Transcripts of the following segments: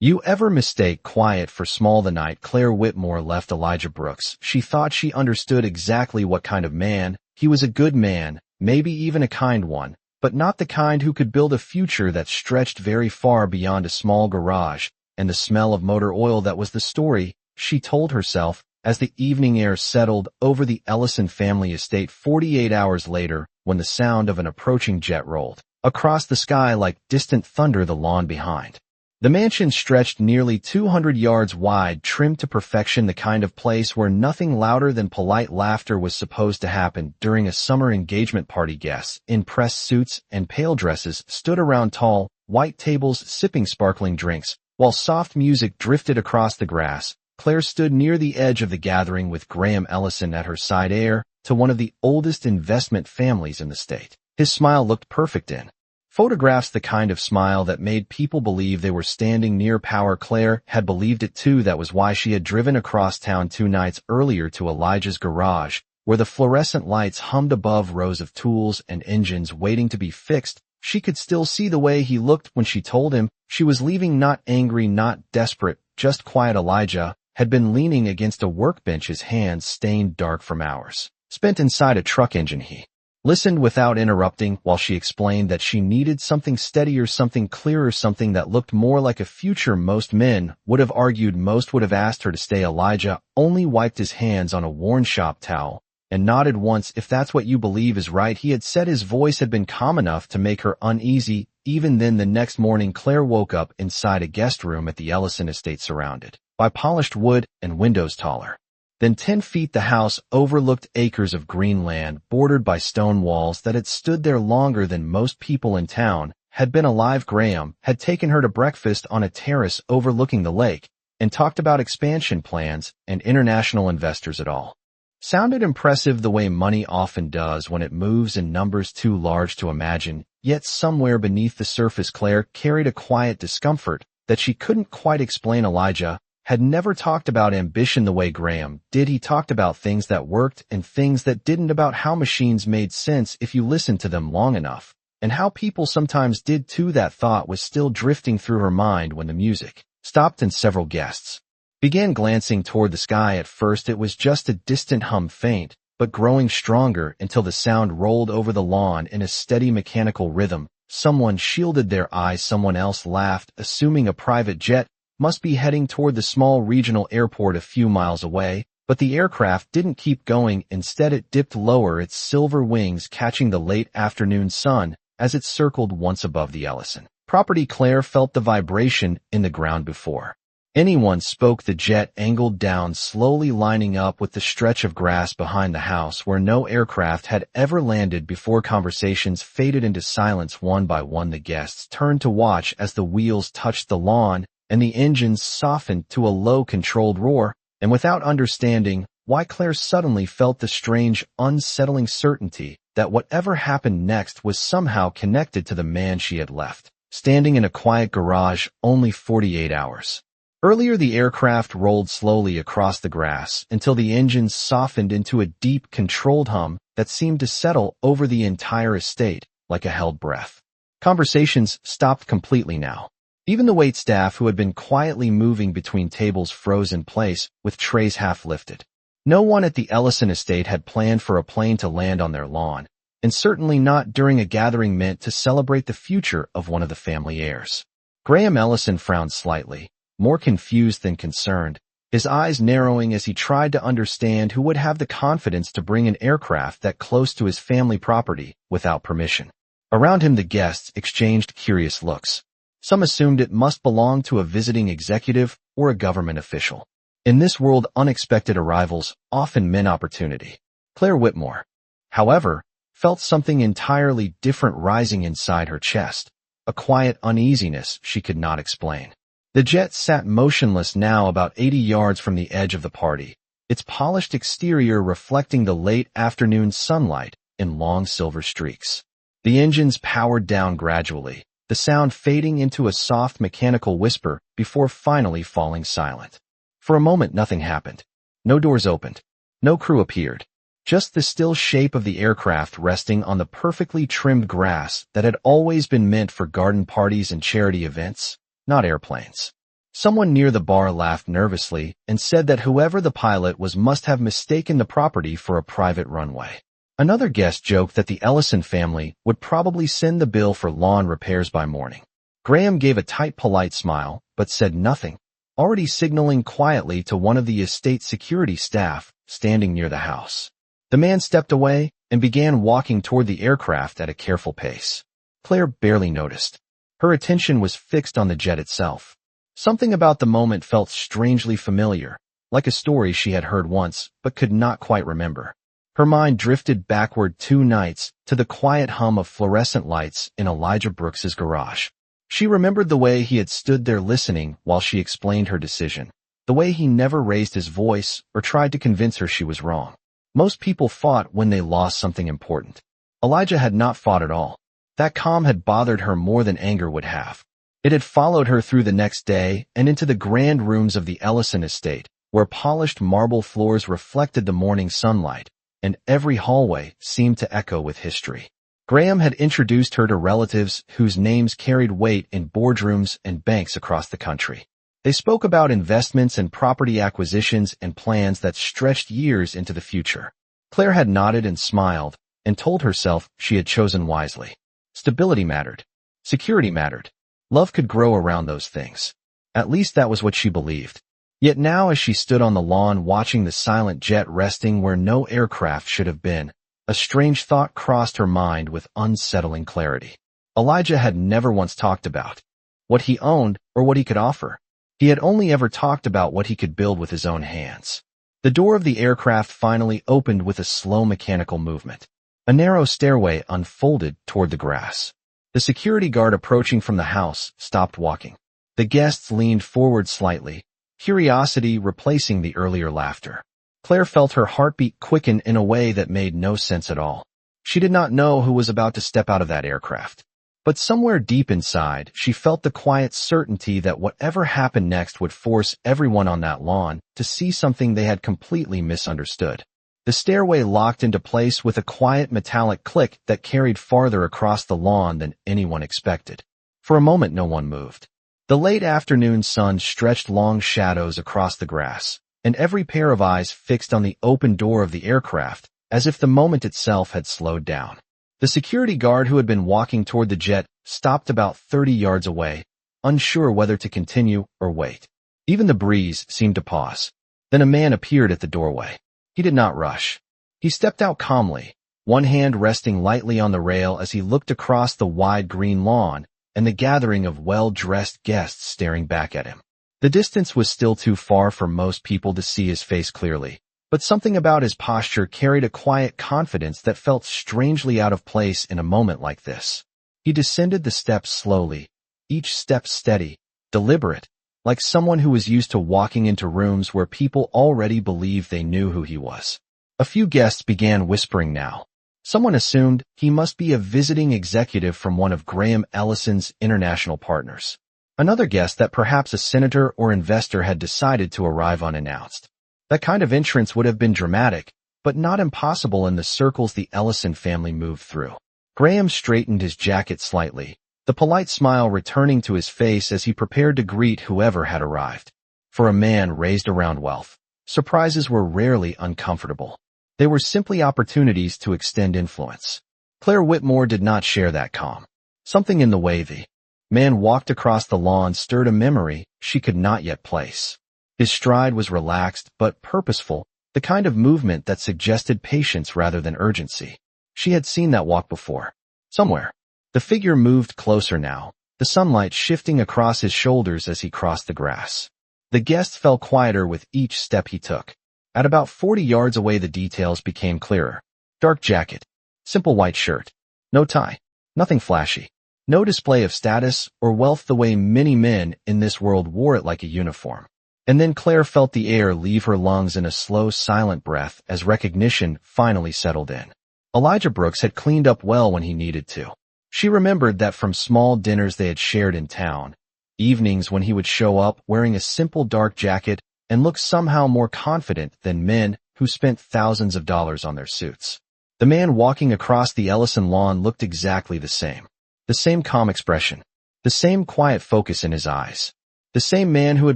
You ever mistake quiet for small? The night Claire Whitmore left Elijah Brooks, she thought she understood exactly what kind of man. He was a good man, maybe even a kind one, but not the kind who could build a future that stretched very far beyond a small garage and the smell of motor oil. That was the story, she told herself, as the evening air settled over the Ellison family estate 48 hours later, when the sound of an approaching jet rolled across the sky like distant thunder the lawn behind. The mansion stretched nearly 200 yards wide, trimmed to perfection, the kind of place where nothing louder than polite laughter was supposed to happen. During a summer engagement party, guests in pressed suits and pale dresses stood around tall, white tables sipping sparkling drinks, while soft music drifted across the grass. Claire stood near the edge of the gathering with Graham Ellison at her side, heir to one of the oldest investment families in the state. His smile looked perfect in photographs, the kind of smile that made people believe they were standing near power. Claire had believed it too. That was why she had driven across town 2 nights earlier to Elijah's garage, where the fluorescent lights hummed above rows of tools and engines waiting to be fixed. She could still see the way he looked when she told him she was leaving, not angry, not desperate, just quiet. Elijah had been leaning against a workbench, his hands stained dark from hours spent inside a truck engine. He listened without interrupting while she explained that she needed something steadier, something clearer, something that looked more like a future. Most men would have argued, most would have asked her to stay. Elijah only wiped his hands on a worn shop towel and nodded once. If that's what you believe is right, he had said. His voice had been calm enough to make her uneasy. Even then, the next morning, Claire woke up inside a guest room at the Ellison estate, surrounded by polished wood and windows taller than 10 feet. The house overlooked acres of green land bordered by stone walls that had stood there longer than most people in town had been alive. Graham had taken her to breakfast on a terrace overlooking the lake and talked about expansion plans and international investors. It all sounded impressive, the way money often does when it moves in numbers too large to imagine. Yet somewhere beneath the surface, Claire carried a quiet discomfort that she couldn't quite explain. Elijah had never talked about ambition the way Graham did. He talked about things that worked and things that didn't, about how machines made sense if you listened to them long enough, and how people sometimes did too. That thought was still drifting through her mind when the music stopped and several guests began glancing toward the sky. At first it was just a distant hum, faint but growing stronger, until the sound rolled over the lawn in a steady mechanical rhythm. Someone shielded their eyes, someone else laughed, assuming a private jet must be heading toward the small regional airport a few miles away. But the aircraft didn't keep going. Instead, it dipped lower, its silver wings catching the late afternoon sun as it circled once above the Ellison property. Claire felt the vibration in the ground before anyone spoke. The jet angled down slowly, lining up with the stretch of grass behind the house where no aircraft had ever landed before. Conversations faded into silence one by one. The guests turned to watch as the wheels touched the lawn and the engines softened to a low, controlled roar, and without understanding why, Claire suddenly felt the strange, unsettling certainty that whatever happened next was somehow connected to the man she had left standing in a quiet garage only 48 hours earlier. The aircraft rolled slowly across the grass until the engines softened into a deep, controlled hum that seemed to settle over the entire estate like a held breath. Conversations stopped completely now. Even the waitstaff, who had been quietly moving between tables, froze in place with trays half lifted. No one at the Ellison estate had planned for a plane to land on their lawn, and certainly not during a gathering meant to celebrate the future of one of the family heirs. Graham Ellison frowned slightly, more confused than concerned, his eyes narrowing as he tried to understand who would have the confidence to bring an aircraft that close to his family property without permission. Around him, the guests exchanged curious looks. Some assumed it must belong to a visiting executive or a government official. In this world, unexpected arrivals often meant opportunity. Claire Whitmore, however, felt something entirely different rising inside her chest, a quiet uneasiness she could not explain. The jet sat motionless now, about 80 yards from the edge of the party, its polished exterior reflecting the late afternoon sunlight in long silver streaks. The engines powered down gradually, the sound fading into a soft mechanical whisper before finally falling silent. For a moment nothing happened. No doors opened. No crew appeared. Just the still shape of the aircraft resting on the perfectly trimmed grass that had always been meant for garden parties and charity events, not airplanes. Someone near the bar laughed nervously and said that whoever the pilot was must have mistaken the property for a private runway. Another guest joked that the Ellison family would probably send the bill for lawn repairs by morning. Graham gave a tight, polite smile, but said nothing, already signaling quietly to one of the estate security staff standing near the house. The man stepped away and began walking toward the aircraft at a careful pace. Claire barely noticed. Her attention was fixed on the jet itself. Something about the moment felt strangely familiar, like a story she had heard once but could not quite remember. Her mind drifted backward 2 nights to the quiet hum of fluorescent lights in Elijah Brooks's garage. She remembered the way he had stood there listening while she explained her decision, the way he never raised his voice or tried to convince her she was wrong. Most people fought when they lost something important. Elijah had not fought at all. That calm had bothered her more than anger would have. It had followed her through the next day and into the grand rooms of the Ellison estate, where polished marble floors reflected the morning sunlight, and every hallway seemed to echo with history. Graham had introduced her to relatives whose names carried weight in boardrooms and banks across the country. They spoke about investments and property acquisitions and plans that stretched years into the future. Claire had nodded and smiled and told herself she had chosen wisely. Stability mattered. Security mattered. Love could grow around those things. At least that was what she believed. Yet now, as she stood on the lawn watching the silent jet resting where no aircraft should have been, a strange thought crossed her mind with unsettling clarity. Elijah had never once talked about what he owned or what he could offer. He had only ever talked about what he could build with his own hands. The door of the aircraft finally opened with a slow mechanical movement. A narrow stairway unfolded toward the grass. The security guard approaching from the house stopped walking. The guests leaned forward slightly, curiosity replacing the earlier laughter. Claire felt her heartbeat quicken in a way that made no sense at all. She did not know who was about to step out of that aircraft. But somewhere deep inside, she felt the quiet certainty that whatever happened next would force everyone on that lawn to see something they had completely misunderstood. The stairway locked into place with a quiet metallic click that carried farther across the lawn than anyone expected. For a moment, no one moved. The late afternoon sun stretched long shadows across the grass, and every pair of eyes fixed on the open door of the aircraft, as if the moment itself had slowed down. The security guard who had been walking toward the jet stopped about 30 yards away, unsure whether to continue or wait. Even the breeze seemed to pause. Then a man appeared at the doorway. He did not rush. He stepped out calmly, one hand resting lightly on the rail as he looked across the wide green lawn and the gathering of well-dressed guests staring back at him. The distance was still too far for most people to see his face clearly, but something about his posture carried a quiet confidence that felt strangely out of place in a moment like this. He descended the steps slowly, each step steady, deliberate, like someone who was used to walking into rooms where people already believed they knew who he was. A few guests began whispering now. Someone assumed he must be a visiting executive from one of Graham Ellison's international partners. Another guessed that perhaps a senator or investor had decided to arrive unannounced. That kind of entrance would have been dramatic, but not impossible in the circles the Ellison family moved through. Graham straightened his jacket slightly, the polite smile returning to his face as he prepared to greet whoever had arrived. For a man raised around wealth, surprises were rarely uncomfortable. They were simply opportunities to extend influence. Claire Whitmore did not share that calm. Something in the way the man walked across the lawn stirred a memory she could not yet place. His stride was relaxed but purposeful, the kind of movement that suggested patience rather than urgency. She had seen that walk before. Somewhere. The figure moved closer now, the sunlight shifting across his shoulders as he crossed the grass. The guest fell quieter with each step he took. At about 40 yards away, the details became clearer. Dark jacket. Simple white shirt. No tie. Nothing flashy. No display of status or wealth the way many men in this world wore it like a uniform. And then Claire felt the air leave her lungs in a slow, silent breath as recognition finally settled in. Elijah Brooks had cleaned up well when he needed to. She remembered that from small dinners they had shared in town, evenings when he would show up wearing a simple dark jacket and look somehow more confident than men who spent thousands of dollars on their suits. The man walking across the Ellison lawn looked exactly the same. The same calm expression. The same quiet focus in his eyes. The same man who had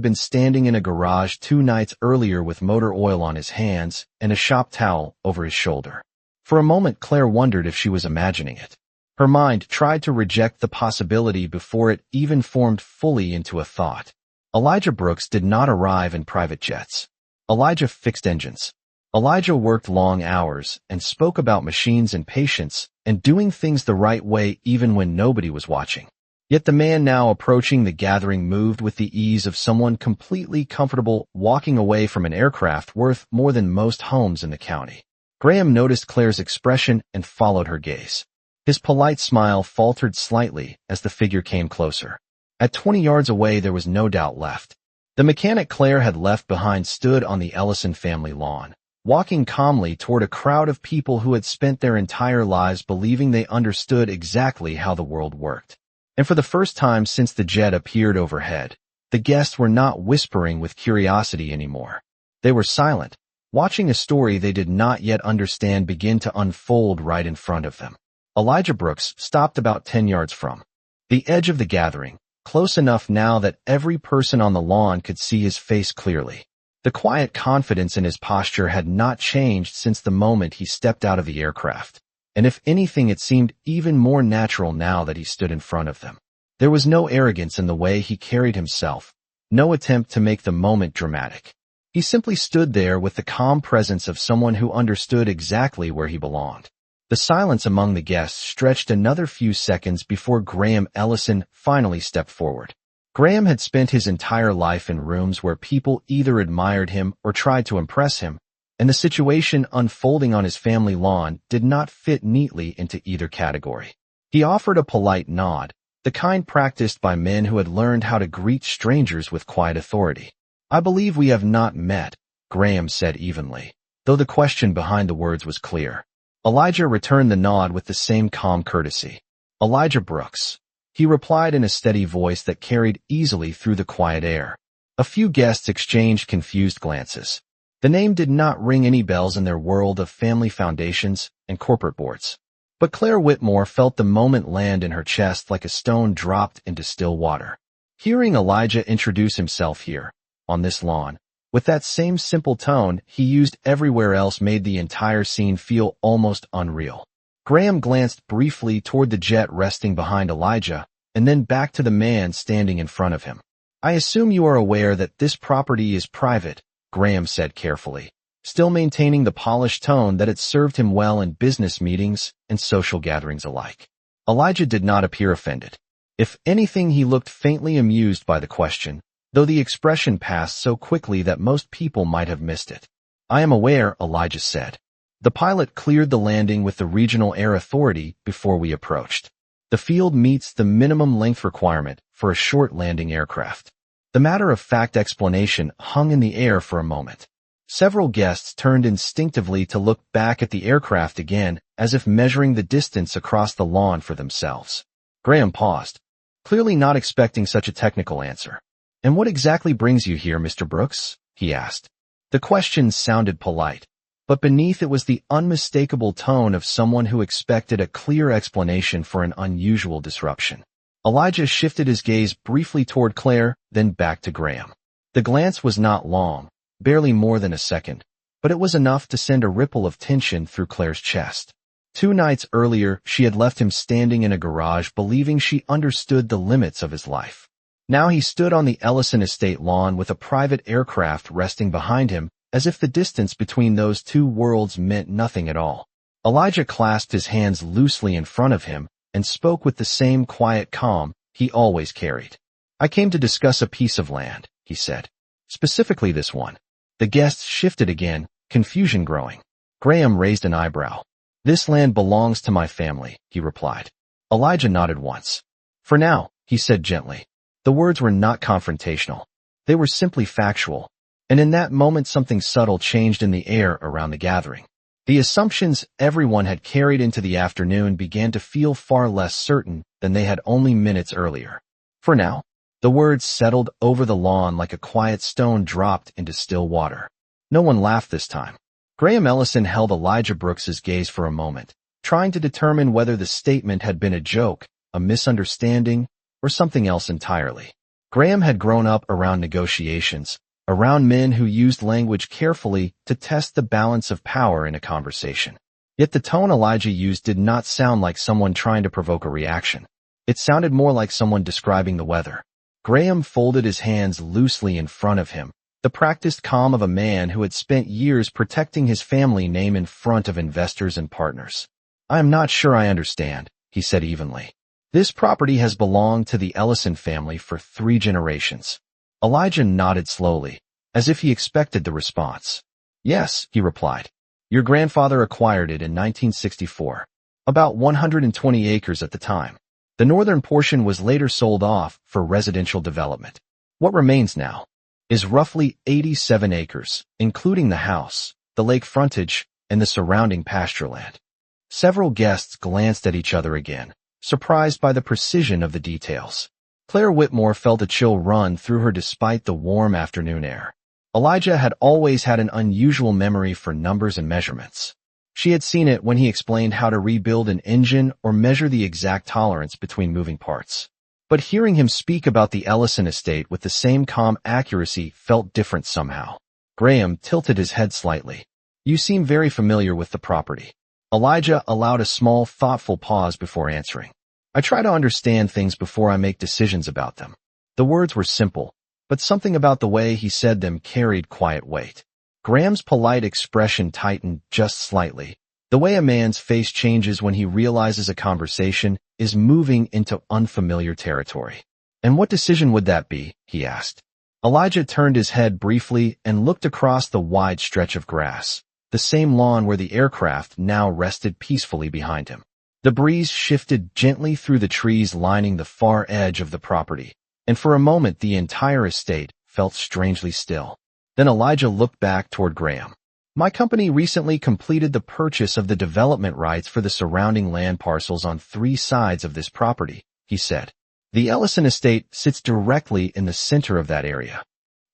been standing in a garage 2 nights earlier with motor oil on his hands and a shop towel over his shoulder. For a moment, Claire wondered if she was imagining it. Her mind tried to reject the possibility before it even formed fully into a thought. Elijah Brooks did not arrive in private jets. Elijah fixed engines. Elijah worked long hours and spoke about machines and patience and doing things the right way even when nobody was watching. Yet the man now approaching the gathering moved with the ease of someone completely comfortable walking away from an aircraft worth more than most homes in the county. Graham noticed Claire's expression and followed her gaze. His polite smile faltered slightly as the figure came closer. At 20 yards away, there was no doubt left. The mechanic Claire had left behind stood on the Ellison family lawn, walking calmly toward a crowd of people who had spent their entire lives believing they understood exactly how the world worked. And for the first time since the jet appeared overhead, the guests were not whispering with curiosity anymore. They were silent, watching a story they did not yet understand begin to unfold right in front of them. Elijah Brooks stopped about 10 yards from the edge of the gathering, close enough now that every person on the lawn could see his face clearly. The quiet confidence in his posture had not changed since the moment he stepped out of the aircraft. And if anything, it seemed even more natural now that he stood in front of them. There was no arrogance in the way he carried himself, no attempt to make the moment dramatic. He simply stood there with the calm presence of someone who understood exactly where he belonged. The silence among the guests stretched another few seconds before Graham Ellison finally stepped forward. Graham had spent his entire life in rooms where people either admired him or tried to impress him, and the situation unfolding on his family lawn did not fit neatly into either category. He offered a polite nod, the kind practiced by men who had learned how to greet strangers with quiet authority. "I believe we have not met," Graham said evenly, though the question behind the words was clear. Elijah returned the nod with the same calm courtesy. "Elijah Brooks," he replied in a steady voice that carried easily through the quiet air. A few guests exchanged confused glances. The name did not ring any bells in their world of family foundations and corporate boards. But Claire Whitmore felt the moment land in her chest like a stone dropped into still water. Hearing Elijah introduce himself here, on this lawn, with that same simple tone he used everywhere else made the entire scene feel almost unreal. Graham glanced briefly toward the jet resting behind Elijah, and then back to the man standing in front of him. "I assume you are aware that this property is private," Graham said carefully, still maintaining the polished tone that had served him well in business meetings and social gatherings alike. Elijah did not appear offended. If anything, he looked faintly amused by the question, though the expression passed so quickly that most people might have missed it. "I am aware," Elijah said. "The pilot cleared the landing with the Regional Air Authority before we approached. The field meets the minimum length requirement for a short landing aircraft." The matter-of-fact explanation hung in the air for a moment. Several guests turned instinctively to look back at the aircraft again, as if measuring the distance across the lawn for themselves. Graham paused, clearly not expecting such a technical answer. "And what exactly brings you here, Mr. Brooks?" he asked. The question sounded polite, but beneath it was the unmistakable tone of someone who expected a clear explanation for an unusual disruption. Elijah shifted his gaze briefly toward Claire, then back to Graham. The glance was not long, barely more than a second, but it was enough to send a ripple of tension through Claire's chest. 2 nights earlier, she had left him standing in a garage believing she understood the limits of his life. Now he stood on the Ellison estate lawn with a private aircraft resting behind him, as if the distance between those two worlds meant nothing at all. Elijah clasped his hands loosely in front of him and spoke with the same quiet calm he always carried. "I came to discuss a piece of land," he said. "Specifically this one." The guests shifted again, confusion growing. Graham raised an eyebrow. "This land belongs to my family," he replied. Elijah nodded once. "For now," he said gently. The words were not confrontational. They were simply factual. And in that moment something subtle changed in the air around the gathering. The assumptions everyone had carried into the afternoon began to feel far less certain than they had only minutes earlier. "For now," the words settled over the lawn like a quiet stone dropped into still water. No one laughed this time. Graham Ellison held Elijah Brooks's gaze for a moment, trying to determine whether the statement had been a joke, a misunderstanding, or something else entirely. Graham had grown up around negotiations, around men who used language carefully to test the balance of power in a conversation. Yet the tone Elijah used did not sound like someone trying to provoke a reaction. It sounded more like someone describing the weather. Graham folded his hands loosely in front of him, the practiced calm of a man who had spent years protecting his family name in front of investors and partners. "I am not sure I understand," he said evenly. "This property has belonged to the Ellison family for 3 generations. Elijah nodded slowly, as if he expected the response. "Yes," he replied. "Your grandfather acquired it in 1964. About 120 acres at the time. The northern portion was later sold off for residential development. What remains now is roughly 87 acres, including the house, the lake frontage, and the surrounding pasture land." Several guests glanced at each other again, surprised by the precision of the details. Claire Whitmore felt a chill run through her despite the warm afternoon air. Elijah had always had an unusual memory for numbers and measurements. She had seen it when he explained how to rebuild an engine or measure the exact tolerance between moving parts. But hearing him speak about the Ellison estate with the same calm accuracy felt different somehow. Graham tilted his head slightly. "You seem very familiar with the property." Elijah allowed a small, thoughtful pause before answering. "I try to understand things before I make decisions about them." The words were simple, but something about the way he said them carried quiet weight. Graham's polite expression tightened just slightly, the way a man's face changes when he realizes a conversation is moving into unfamiliar territory. "And what decision would that be?" he asked. Elijah turned his head briefly and looked across the wide stretch of grass, the same lawn where the aircraft now rested peacefully behind him. The breeze shifted gently through the trees lining the far edge of the property, and for a moment the entire estate felt strangely still. Then Elijah looked back toward Graham. "My company recently completed the purchase of the development rights for the surrounding land parcels on 3 sides of this property," he said. "The Ellison estate sits directly in the center of that area."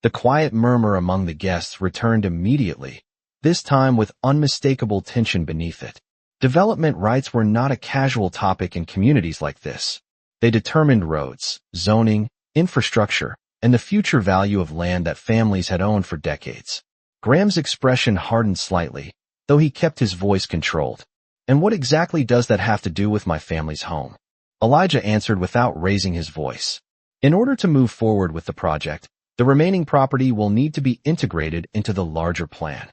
The quiet murmur among the guests returned immediately, this time with unmistakable tension beneath it. Development rights were not a casual topic in communities like this. They determined roads, zoning, infrastructure, and the future value of land that families had owned for decades. Graham's expression hardened slightly, though he kept his voice controlled. "And what exactly does that have to do with my family's home?" Elijah answered without raising his voice. "In order to move forward with the project, the remaining property will need to be integrated into the larger plan."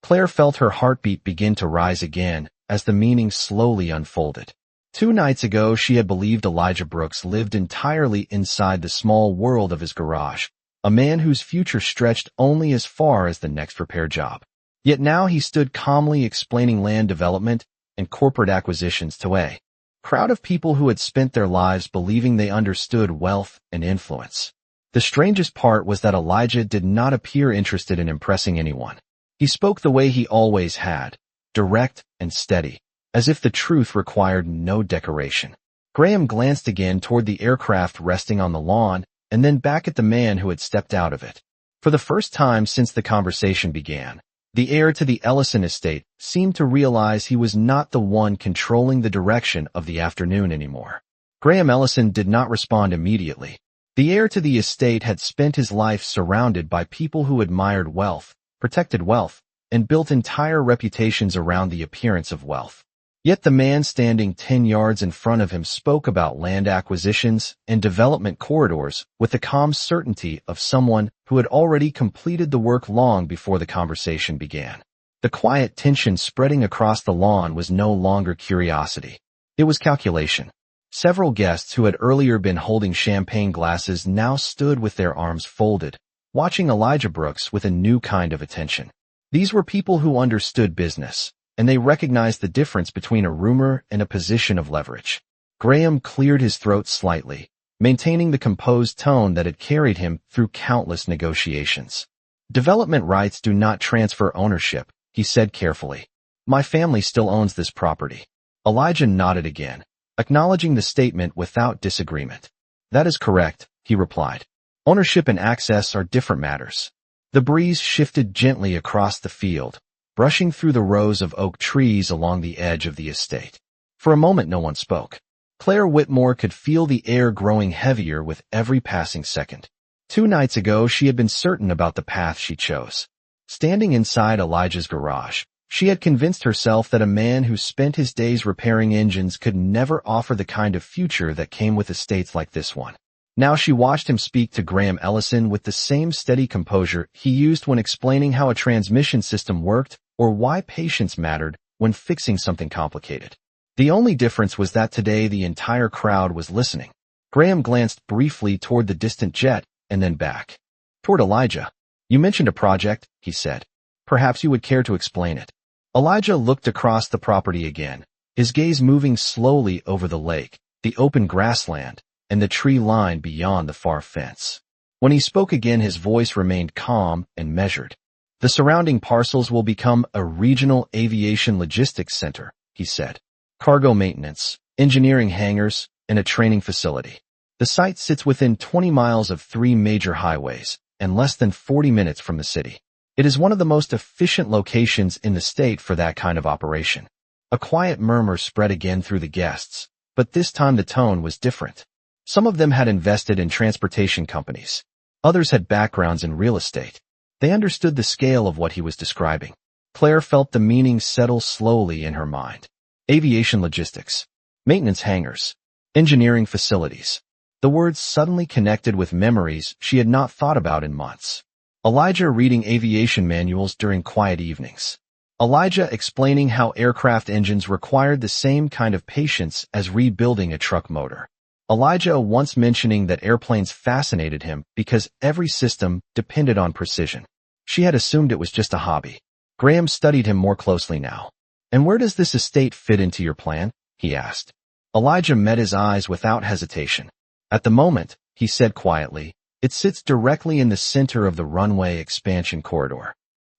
Claire felt her heartbeat begin to rise again as the meaning slowly unfolded. 2 nights ago, she had believed Elijah Brooks lived entirely inside the small world of his garage, a man whose future stretched only as far as the next repair job. Yet now he stood calmly explaining land development and corporate acquisitions to a crowd of people who had spent their lives believing they understood wealth and influence. The strangest part was that Elijah did not appear interested in impressing anyone. He spoke the way he always had, direct and steady, as if the truth required no decoration. Graham glanced again toward the aircraft resting on the lawn and then back at the man who had stepped out of it. For the first time since the conversation began, the heir to the Ellison estate seemed to realize he was not the one controlling the direction of the afternoon anymore. Graham Ellison did not respond immediately. The heir to the estate had spent his life surrounded by people who admired wealth, protected wealth, and built entire reputations around the appearance of wealth. Yet the man standing 10 yards in front of him spoke about land acquisitions and development corridors with the calm certainty of someone who had already completed the work long before the conversation began. The quiet tension spreading across the lawn was no longer curiosity. It was calculation. Several guests who had earlier been holding champagne glasses now stood with their arms folded, watching Elijah Brooks with a new kind of attention. These were people who understood business, and they recognized the difference between a rumor and a position of leverage. Graham cleared his throat slightly, maintaining the composed tone that had carried him through countless negotiations. "Development rights do not transfer ownership," he said carefully. "My family still owns this property." Elijah nodded again, acknowledging the statement without disagreement. "That is correct," he replied. "Ownership and access are different matters." The breeze shifted gently across the field, brushing through the rows of oak trees along the edge of the estate. For a moment no one spoke. Claire Whitmore could feel the air growing heavier with every passing second. 2 nights ago, she had been certain about the path she chose. Standing inside Elijah's garage, she had convinced herself that a man who spent his days repairing engines could never offer the kind of future that came with estates like this one. Now she watched him speak to Graham Ellison with the same steady composure he used when explaining how a transmission system worked or why patience mattered when fixing something complicated. The only difference was that today the entire crowd was listening. Graham glanced briefly toward the distant jet and then back toward Elijah. "You mentioned a project," he said. "Perhaps you would care to explain it." Elijah looked across the property again, his gaze moving slowly over the lake, the open grassland, and the tree line beyond the far fence. When he spoke again, his voice remained calm and measured. "The surrounding parcels will become a regional aviation logistics center," he said. "Cargo maintenance, engineering hangars, and a training facility. The site sits within 20 miles of 3 major highways and less than 40 minutes from the city. It is one of the most efficient locations in the state for that kind of operation." A quiet murmur spread again through the guests, but this time the tone was different. Some of them had invested in transportation companies. Others had backgrounds in real estate. They understood the scale of what he was describing. Claire felt the meaning settle slowly in her mind. Aviation logistics, maintenance hangars, engineering facilities. The words suddenly connected with memories she had not thought about in months. Elijah reading aviation manuals during quiet evenings. Elijah explaining how aircraft engines required the same kind of patience as rebuilding a truck motor. Elijah once mentioning that airplanes fascinated him because every system depended on precision. She had assumed it was just a hobby. Graham studied him more closely now. "And where does this estate fit into your plan?" he asked. Elijah met his eyes without hesitation. "At the moment," he said quietly, "it sits directly in the center of the runway expansion corridor."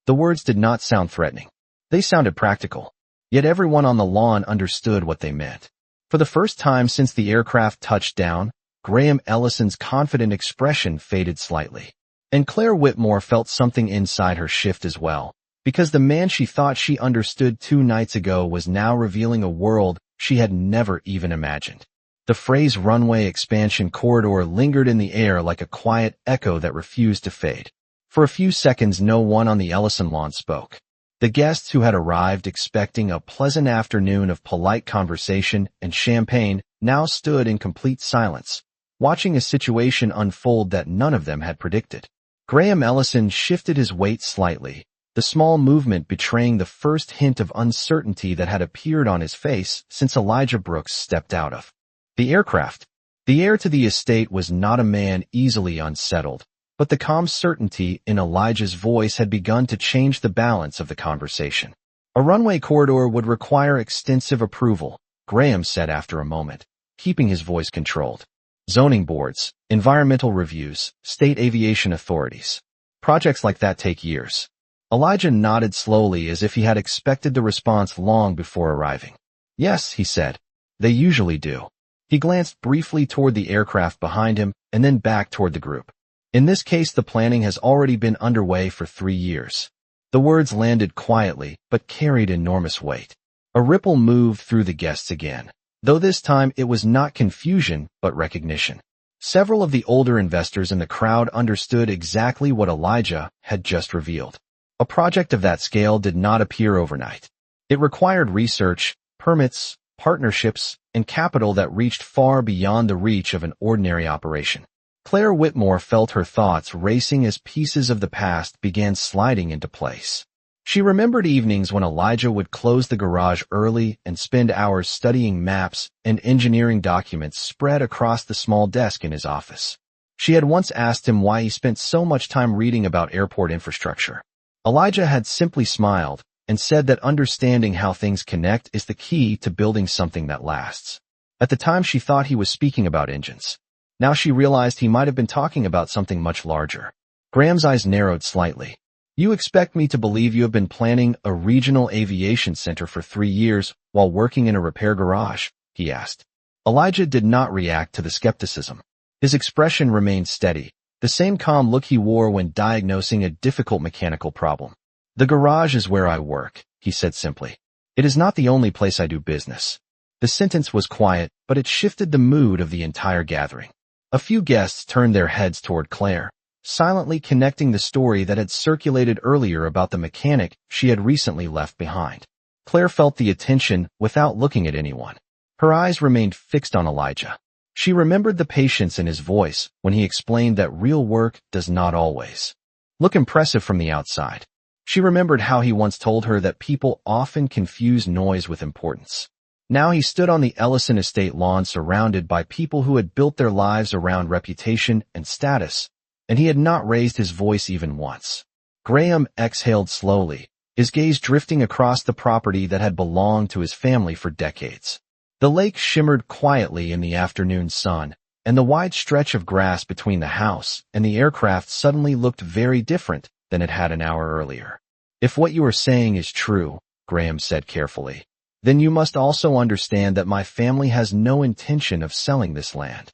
The words did not sound threatening. They sounded practical. Yet everyone on the lawn understood what they meant. For the first time since the aircraft touched down, Graham Ellison's confident expression faded slightly. And Claire Whitmore felt something inside her shift as well, because the man she thought she understood 2 nights ago was now revealing a world she had never even imagined. The phrase runway expansion corridor lingered in the air like a quiet echo that refused to fade. For a few seconds, no one on the Ellison lawn spoke. The guests who had arrived expecting a pleasant afternoon of polite conversation and champagne now stood in complete silence, watching a situation unfold that none of them had predicted. Graham Ellison shifted his weight slightly, the small movement betraying the first hint of uncertainty that had appeared on his face since Elijah Brooks stepped out of the aircraft. The heir to the estate was not a man easily unsettled, but the calm certainty in Elijah's voice had begun to change the balance of the conversation. "A runway corridor would require extensive approval," Graham said after a moment, keeping his voice controlled. "Zoning boards, environmental reviews, state aviation authorities. Projects like that take years." Elijah nodded slowly as if he had expected the response long before arriving. "Yes," he said, "they usually do." He glanced briefly toward the aircraft behind him and then back toward the group. "In this case, the planning has already been underway for 3 years. The words landed quietly but carried enormous weight. A ripple moved through the guests again, though this time it was not confusion but recognition. Several of the older investors in the crowd understood exactly what Elijah had just revealed. A project of that scale did not appear overnight. It required research, permits, partnerships, and capital that reached far beyond the reach of an ordinary operation. Claire Whitmore felt her thoughts racing as pieces of the past began sliding into place. She remembered evenings when Elijah would close the garage early and spend hours studying maps and engineering documents spread across the small desk in his office. She had once asked him why he spent so much time reading about airport infrastructure. Elijah had simply smiled and said that understanding how things connect is the key to building something that lasts. At the time, she thought he was speaking about engines. Now she realized he might have been talking about something much larger. Graham's eyes narrowed slightly. "You expect me to believe you have been planning a regional aviation center for 3 years while working in a repair garage?" he asked. Elijah did not react to the skepticism. His expression remained steady, the same calm look he wore when diagnosing a difficult mechanical problem. "The garage is where I work," he said simply. "It is not the only place I do business." The sentence was quiet, but it shifted the mood of the entire gathering. A few guests turned their heads toward Claire, silently connecting the story that had circulated earlier about the mechanic she had recently left behind. Claire felt the attention without looking at anyone. Her eyes remained fixed on Elijah. She remembered the patience in his voice when he explained that real work does not always look impressive from the outside. She remembered how he once told her that people often confuse noise with importance. Now he stood on the Ellison estate lawn surrounded by people who had built their lives around reputation and status, and he had not raised his voice even once. Graham exhaled slowly, his gaze drifting across the property that had belonged to his family for decades. The lake shimmered quietly in the afternoon sun, and the wide stretch of grass between the house and the aircraft suddenly looked very different than it had an hour earlier. If what you are saying is true, Graham said carefully, then you must also understand that my family has no intention of selling this land.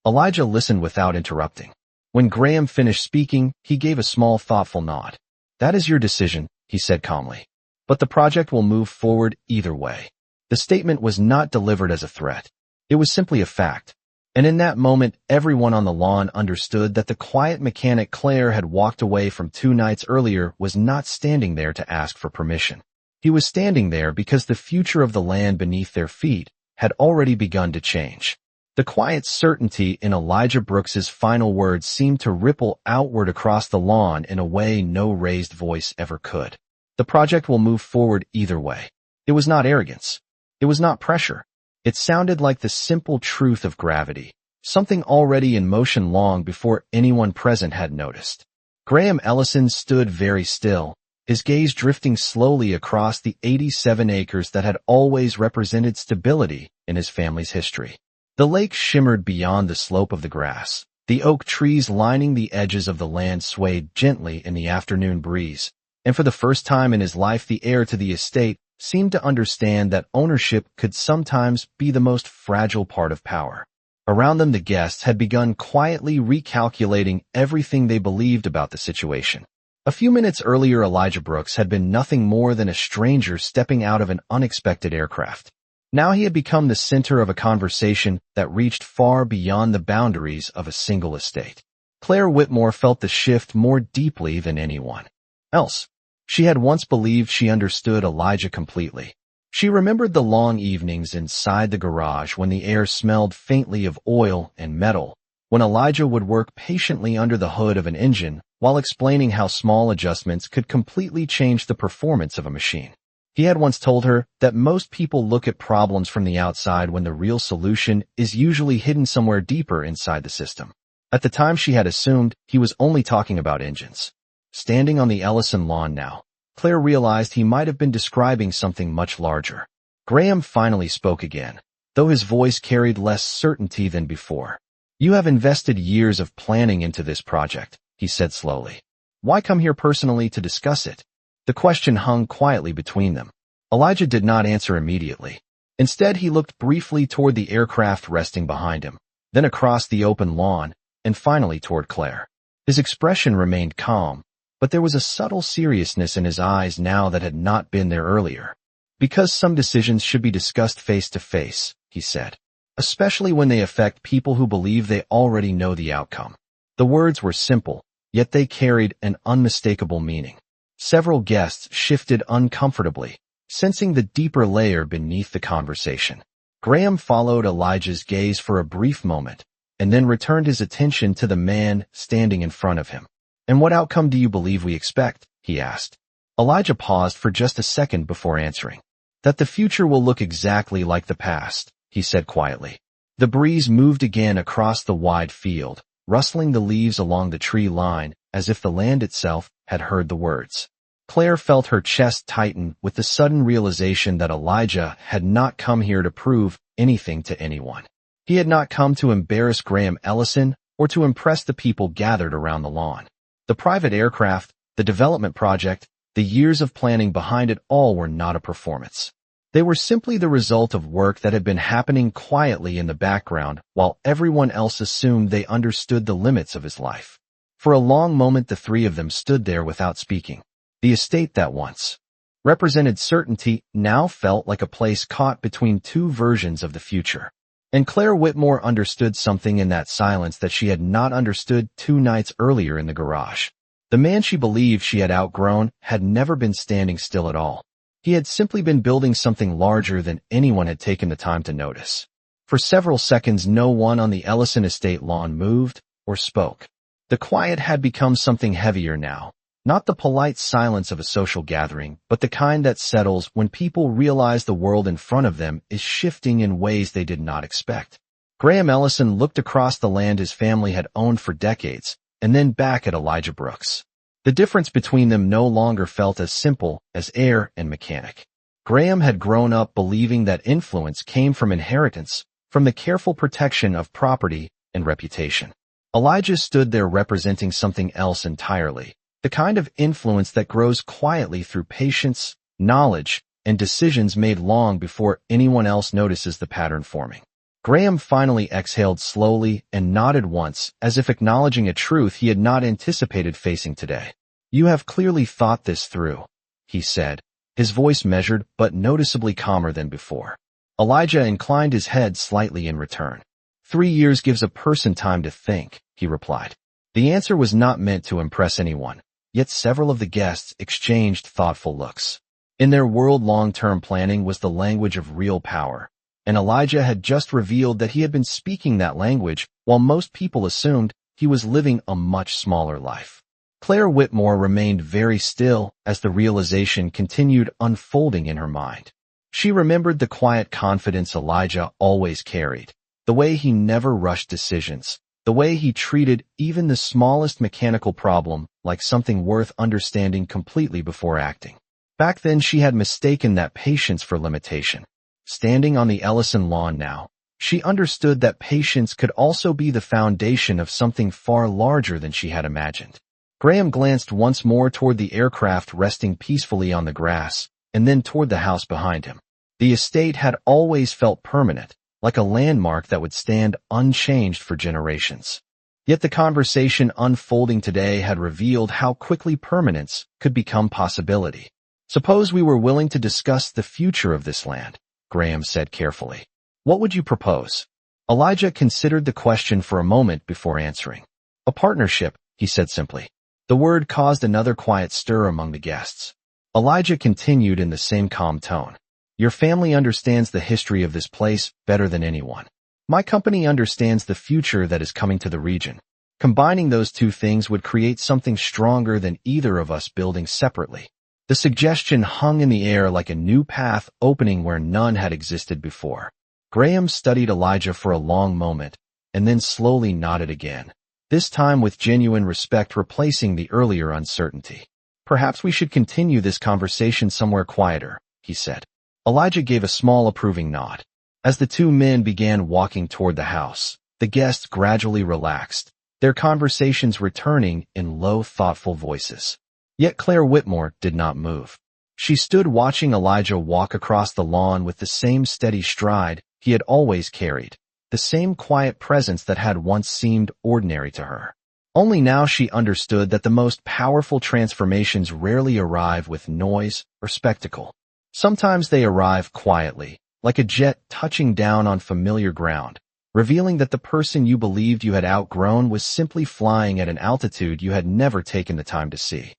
Elijah listened without interrupting. When Graham finished speaking, he gave a small thoughtful nod. That is your decision, he said calmly. But the project will move forward either way. The statement was not delivered as a threat. It was simply a fact. And in that moment, everyone on the lawn understood that the quiet mechanic Claire had walked away from 2 nights earlier was not standing there to ask for permission. He was standing there because the future of the land beneath their feet had already begun to change. The quiet certainty in Elijah Brooks's final words seemed to ripple outward across the lawn in a way no raised voice ever could. The project will move forward either way. It was not arrogance. It was not pressure. It sounded like the simple truth of gravity, something already in motion long before anyone present had noticed. Graham Ellison stood very still, his gaze drifting slowly across the 87 acres that had always represented stability in his family's history. The lake shimmered beyond the slope of the grass. The oak trees lining the edges of the land swayed gently in the afternoon breeze, and for the first time in his life the heir to the estate seemed to understand that ownership could sometimes be the most fragile part of power. Around them the guests had begun quietly recalculating everything they believed about the situation. A few minutes earlier Elijah Brooks had been nothing more than a stranger stepping out of an unexpected aircraft. Now he had become the center of a conversation that reached far beyond the boundaries of a single estate. Claire Whitmore felt the shift more deeply than anyone else. She had once believed she understood Elijah completely. She remembered the long evenings inside the garage when the air smelled faintly of oil and metal, when Elijah would work patiently under the hood of an engine while explaining how small adjustments could completely change the performance of a machine. He had once told her that most people look at problems from the outside when the real solution is usually hidden somewhere deeper inside the system. At the time she had assumed he was only talking about engines. Standing on the Ellison lawn now, Claire realized he might have been describing something much larger. Graham finally spoke again, though his voice carried less certainty than before. You have invested years of planning into this project, he said slowly. Why come here personally to discuss it? The question hung quietly between them. Elijah did not answer immediately. Instead, he looked briefly toward the aircraft resting behind him, then across the open lawn, and finally toward Claire. His expression remained calm, but there was a subtle seriousness in his eyes now that had not been there earlier. Because some decisions should be discussed face to face, he said, especially when they affect people who believe they already know the outcome. The words were simple, yet they carried an unmistakable meaning. Several guests shifted uncomfortably, sensing the deeper layer beneath the conversation. Graham followed Elijah's gaze for a brief moment, and then returned his attention to the man standing in front of him. And what outcome do you believe we expect? He asked. Elijah paused for just a second before answering. That the future will look exactly like the past, he said quietly. The breeze moved again across the wide field, rustling the leaves along the tree line as if the land itself had heard the words. Claire felt her chest tighten with the sudden realization that Elijah had not come here to prove anything to anyone. He had not come to embarrass Graham Ellison or to impress the people gathered around the lawn. The private aircraft, the development project, the years of planning behind it all were not a performance. They were simply the result of work that had been happening quietly in the background while everyone else assumed they understood the limits of his life. For a long moment the three of them stood there without speaking. The estate that once represented certainty, now felt like a place caught between two versions of the future. And Claire Whitmore understood something in that silence that she had not understood 2 nights earlier in the garage. The man she believed she had outgrown had never been standing still at all. He had simply been building something larger than anyone had taken the time to notice. For several seconds, no one on the Ellison estate lawn moved or spoke. The quiet had become something heavier now, not the polite silence of a social gathering, but the kind that settles when people realize the world in front of them is shifting in ways they did not expect. Graham Ellison looked across the land his family had owned for decades, and then back at Elijah Brooks. The difference between them no longer felt as simple as heir and mechanic. Graham had grown up believing that influence came from inheritance, from the careful protection of property and reputation. Elijah stood there representing something else entirely, the kind of influence that grows quietly through patience, knowledge, and decisions made long before anyone else notices the pattern forming. Graham finally exhaled slowly and nodded once, as if acknowledging a truth he had not anticipated facing today. "You have clearly thought this through," he said, his voice measured but noticeably calmer than before. Elijah inclined his head slightly in return. 3 years gives a person time to think," he replied. The answer was not meant to impress anyone, yet several of the guests exchanged thoughtful looks. In their world, long-term planning was the language of real power, and Elijah had just revealed that he had been speaking that language while most people assumed he was living a much smaller life. Claire Whitmore remained very still as the realization continued unfolding in her mind. She remembered the quiet confidence Elijah always carried, the way he never rushed decisions, the way he treated even the smallest mechanical problem like something worth understanding completely before acting. Back then she had mistaken that patience for limitation. Standing on the Ellison lawn now, she understood that patience could also be the foundation of something far larger than she had imagined. Graham glanced once more toward the aircraft resting peacefully on the grass, and then toward the house behind him. The estate had always felt permanent, like a landmark that would stand unchanged for generations. Yet the conversation unfolding today had revealed how quickly permanence could become possibility. "Suppose we were willing to discuss the future of this land," Graham said carefully. "What would you propose?" Elijah considered the question for a moment before answering. "A partnership," he said simply. The word caused another quiet stir among the guests. Elijah continued in the same calm tone. "Your family understands the history of this place better than anyone. My company understands the future that is coming to the region. Combining those two things would create something stronger than either of us building separately." The suggestion hung in the air like a new path opening where none had existed before. Graham studied Elijah for a long moment, and then slowly nodded again, this time with genuine respect replacing the earlier uncertainty. "Perhaps we should continue this conversation somewhere quieter," he said. Elijah gave a small approving nod. As the two men began walking toward the house, the guests gradually relaxed, their conversations returning in low, thoughtful voices. Yet Claire Whitmore did not move. She stood watching Elijah walk across the lawn with the same steady stride he had always carried, the same quiet presence that had once seemed ordinary to her. Only now she understood that the most powerful transformations rarely arrive with noise or spectacle. Sometimes they arrive quietly, like a jet touching down on familiar ground, revealing that the person you believed you had outgrown was simply flying at an altitude you had never taken the time to see.